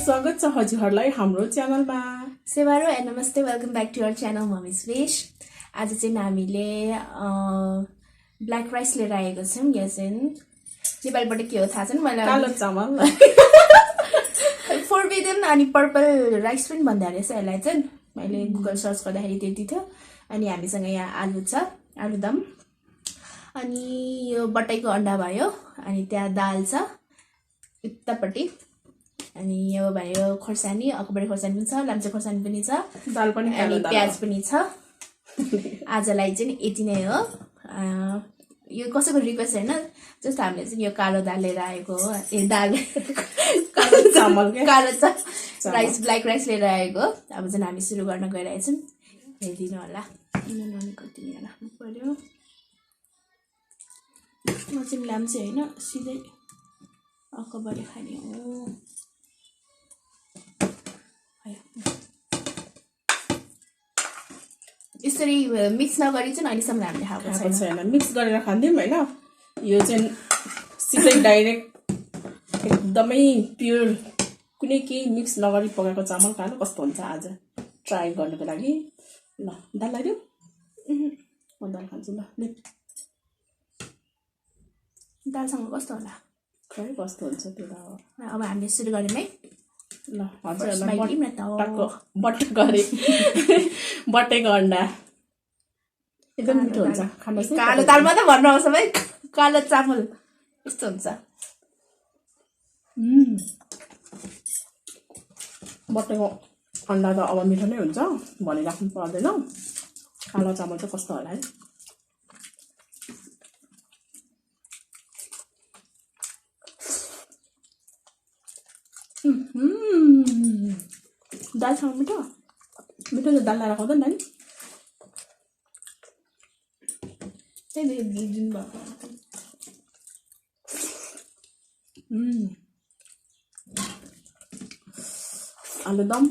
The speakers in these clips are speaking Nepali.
स्वागत छ हजुरहरुलाई हाम्रो च्यानलमा Sewaro and Namaste. Welcome back to our channel, mummyswish. आज चाहिँ हामीले ब्ल्याक राइस लिएर आएको छौं। यहाँ चाहिँ नेपालबाट के हो थाहा छैन मलाई। कालो चामल फोरबिडन अनि पर्पल राइस पनि भन्दै रहेछ यसलाई चाहिँ। मैले गुगल सर्च गर्दाखेरि त्यति थियो। अनि हामीसँग यहाँ आलु छ, आलुदम। अनि यो बट्टाईको अन्डा भयो, अनि त्यहाँ दाल छ उतापट्टि। अनि यो भयो खोर्सानी, अकबरी खोर्सानी पनि छ, लाम्चे खोर्सानी पनि छ, दाल पनि अनि प्याज पनि छ। आजलाई चाहिँ यति नै हो। यो कसैको रिक्वेस्ट हैन, जस्तो हामीले चाहिँ यो कालो दाल लिएर आएको हो। ए दाल कालो चामल के कालो राइस, ब्ल्याक राइस लिएर आएको। अब चाहिँ हामी सुरु गर्न गइरहेछौं। हेरिदिनु होला। नुन कति राख्नु पर्यो। म चाहिँ लाम्चे हैन, सिधै अकबरी खाने हो। यसरी मिक्स नगरी चाहिँ अहिलेसम्म हामीले खाएको छैन। मिक्स गरेर खान्दियौँ हैन। यो चाहिँ सिधै डाइरेक्ट एकदमै प्योर कुनै केही मिक्स नगरी पकाएको चामल खानु कस्तो हुन्छ आज ट्राई गर्नको लागि। ल दाल लगाइदिऊ। म दाल खान्छु ल। दालसँग कस्तो होला खै कस्तो हुन्छ त्यो त। अब हामीले सुरु गरौँ है। ल बट्टाईको अन्डा एकदम मिठो हुन्छ। कालो दाल मात्रै भन्नु आउँछ भाइ, कालो चामल यस्तो हुन्छ। बट्टाईको अन्डा त अब मिठो नै हुन्छ, भनिराख्नु पर्दैन। कालो चामल चाहिँ कस्तो होला है। दालसँग मिठो मिठो त दाल लगाएर खाँदैन नि। आलुदम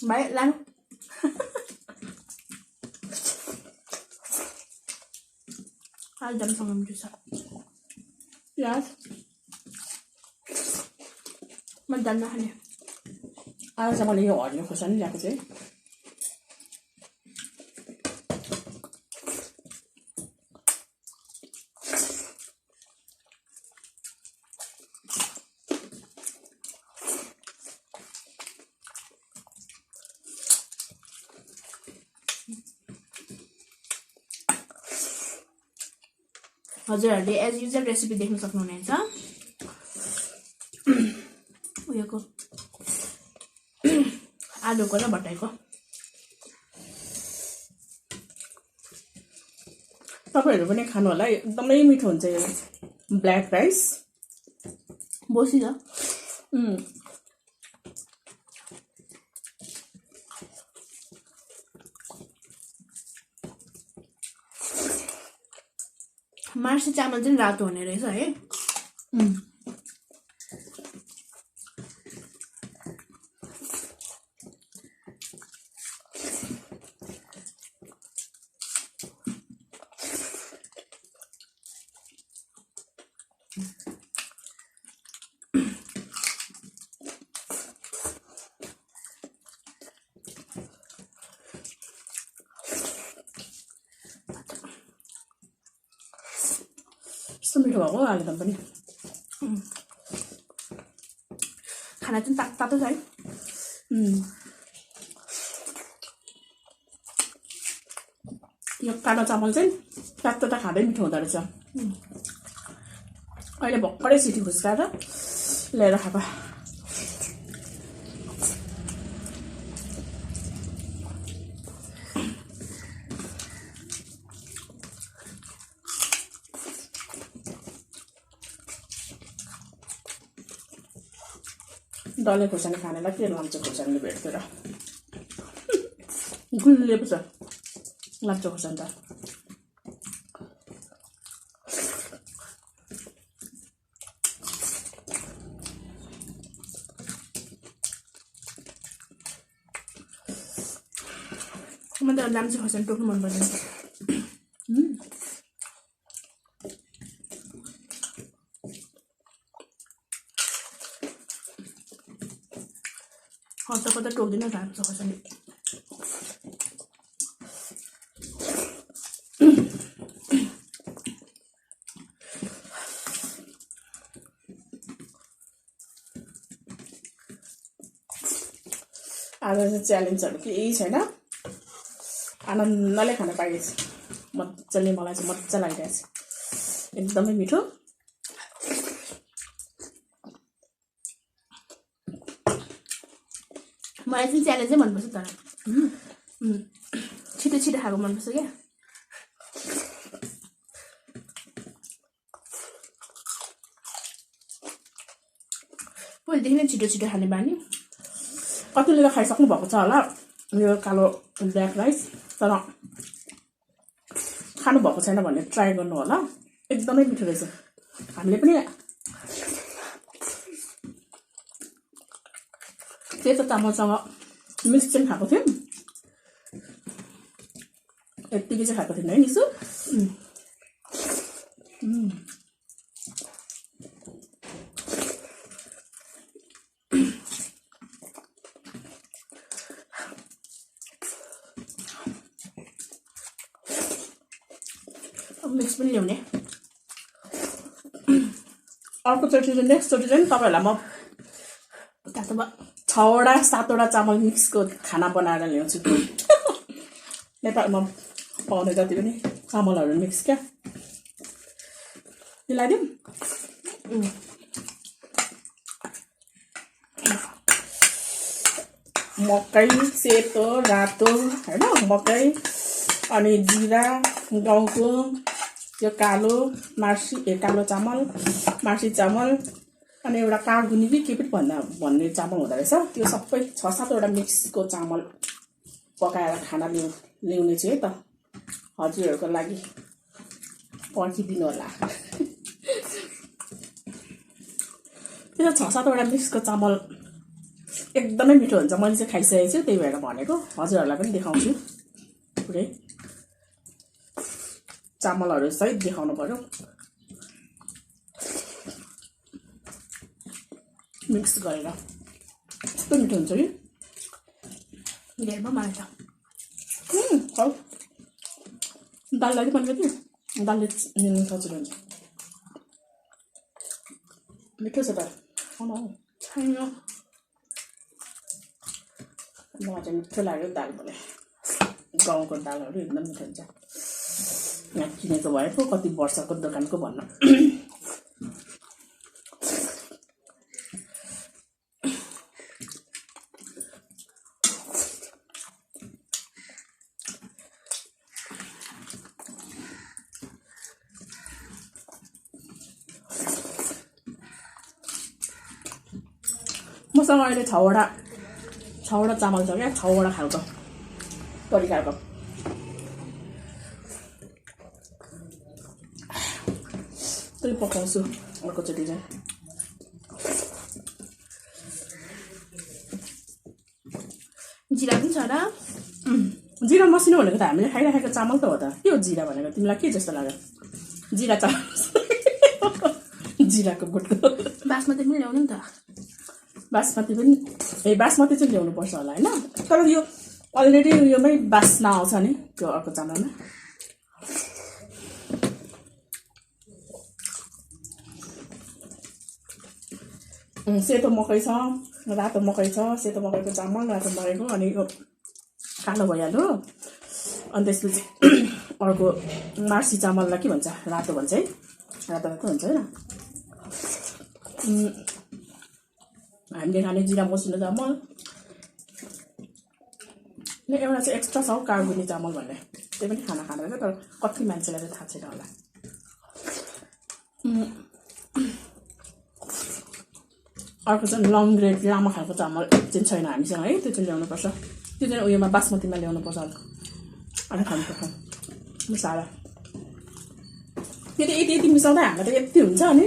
भाइ लानु। आलुदमसँग मिठो छ। प्याज म दाल नखाने। आज चाहिँ मैले यो हरियो खोर्सानी ल्याएको चाहिँ हजुरहरूले एज युजल रेसिपी देख्न सक्नुहुनेछ। उयोको आलुको र बट्टाईको। तपाईँहरू पनि खानु होला, एकदमै मिठो हुन्छ यो ब्ल्याक राइस। बोसी छ। मार्सी चामल चाहिँ रातो हुने रहेछ है। यस्तो मिठो भएको आलुदम पनि। खाना चाहिँ तातो तातो छ है। यो कालो चामल चाहिँ तातो त खाँदै मिठो हुँदो रहेछ। अहिले भर्खरै सिटी खुस्काएर ल्याएर खाएको। डल्ले खोर्सानी खानेलाई के लाम्चे खोर्सानीले भेट्थ्यो र। गुलियो पो छ लाम्चे खोर्सानी त। म त लाम्चे खोर्सानी टोक्नु मन पर्दैन। हतपत टोक्दिन राम्रो छ कसरी आज चाहिँ च्यालेन्जहरू केही छैन आनन्दले खान पाइएछ मजाले मलाई चाहिँ मजा लागिरहेछ एकदमै मिठो मलाई चाहिँ च्यालेन्जै मनपर्छ तर छिटो छिटो खाएको मनपर्छ क्या पहिलेदेखि नै छिटो छिटो खाने बानी कतिले त खाइसक्नु भएको छ होला यो कालो ब्ल्याक राइस तर खानु भएको छैन भने ट्राई गर्नु होला एकदमै मिठो रहेछ हामीले पनि सेतो चामलसँग मिक्स चाहिँ खाएको थियौँ यत्तिकै चाहिँ खाएको थिएन है निसु मिक्स पनि ल्याउने अर्कोचोटि चाहिँ नेक्स्टचोटि चाहिँ तपाईँहरूलाई म तातो 6वटा 7वटा चामल मिक्सको खाना बनाएर ल्याउँछु नेपालमा पाउने जति पनि चामलहरू मिक्स क्या मिलाइदिउँ मकै सेतो रातो होइन मकै अनि जिरा गाउँको यो कालो कालो चामल मार्सी चामल अनि एउटा कागुनी के पनि भन्ने चामल हुँदो रहेछ त्यो सबै 6-7वटा मिक्सको चामल पकाएर खाना ल्याउने छु है त हजुरहरूको लागि पर्खिदिनु होला त्यो 6-7वटा मिक्सको चामल एकदमै मिठो हुन्छ मैले चाहिँ खाइसकेको छु त्यही भएर भनेको हजुरहरूलाई पनि देखाउँछु पुरै चामलहरू सहित देखाउनु पर्यो मिक्स गरेर यस्तो मिठो हुन्छ कि धेरै पो मलाई त खाऊ दाललाई पनि कति दालले सजिलो हुन्छ मिठो छ त छैन मलाई चाहिँ मिठो लाग्यो दाल भने गाउँको दालहरू एकदम मिठो हुन्छ यहाँ किनेको भए पो कति वर्षको दोकानको भन्नु मसँग अहिले 6वटा चामल छ क्या 6वटा खालको तरिकाको त्यही पकाउँछु अर्कोचोटि चाहिँ जिरा पनि छ र जिरा मसिनो भनेको त हामीले खाइराखेको चामल त हो त के हो जिरा भनेको तिमीलाई के जस्तो लाग्यो जिरा चामल जिराको गुटको बासमती पनि ल्याउनु नि त बासमती पनि बासमती चाहिँ ल्याउनु पर्छ होला होइन तर यो अलरेडी उयोमै बास्ना आउँछ नि त्यो अर्को चामलमा सेतो मकै छ रातो मकै छ सेतो मकैको चामल रातो मकैको अनि यो कालो भइहाल्यो अनि त्यसपछि अर्को मार्सी चामललाई के भन्छ रातो भन्छ है रातो भन्छ होइन हामीले खाने जिरा मसिनो चामल एउटा चाहिँ एक्स्ट्रा छ कागुनी चामल भन्ने त्यो पनि खाना खाँदैन तर कति मान्छेलाई चाहिँ थाहा छैन होला अर्को चाहिँ लङ ग्रेड लामो खालको चामल चाहिँ छैन हामीसँग है त्यो चाहिँ ल्याउनुपर्छ त्यो चाहिँ उयोमा बासमतीमा ल्याउनुपर्छ अनि खानुपर्छ मिसाएर त्यो त यति मिसाउँदा हामीलाई त यति हुन्छ अनि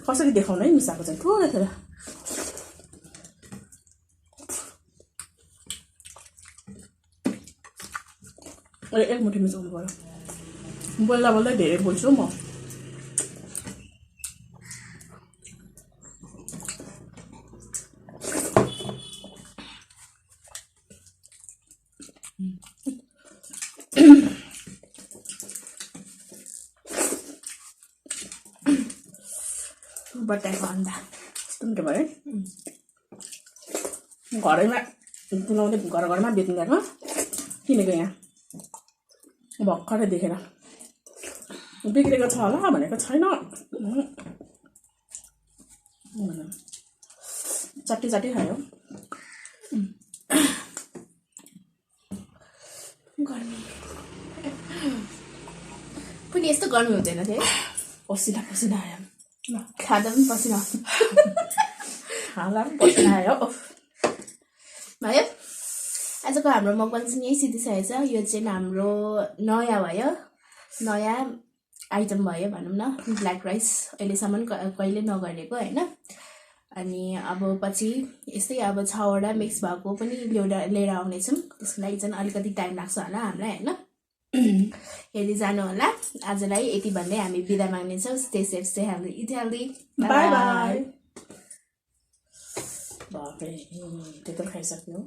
कसरी देखाउनु है मिसाएको चाहिँ थोरै थोरै एक मुठी मिसाउनु पर्यो बोल्दा बोल्दै धेरै बोल्छु म बट्टाको अन्डा यस्तो मिठो भयो घरैमा तुलाउँदै घरमा बेच्नु किनेको यहाँ भर्खरै देखेर बिग्रेको छ होला भनेको छैन चट्टी खायो गर्मी पनि यस्तो गर्मी हुँदैन थियो पसिना आयो खाँदा पनि पसिना खाँदा पनि पसिना आयो भयो आजको हाम्रो मकवाङ चाहिँ यही सिद्धिसकेको छ यो चाहिँ हाम्रो नयाँ आइटम भयो भनौँ न ब्ल्याक राइस अहिलेसम्म कहिले नगरेको होइन अनि अब पछि यस्तै अब 6वटा मिक्स भएको पनि लिएर आउनेछौँ त्यसको लागि चाहिँ अलिकति टाइम लाग्छ होला हामीलाई होइन हेरी जानु होला आजलाई यति भन्दै हामी बिदा माग्नेछौँ stay safe stay healthy eat healthy bye bye बापरे त्यत्रो खाइसक्यो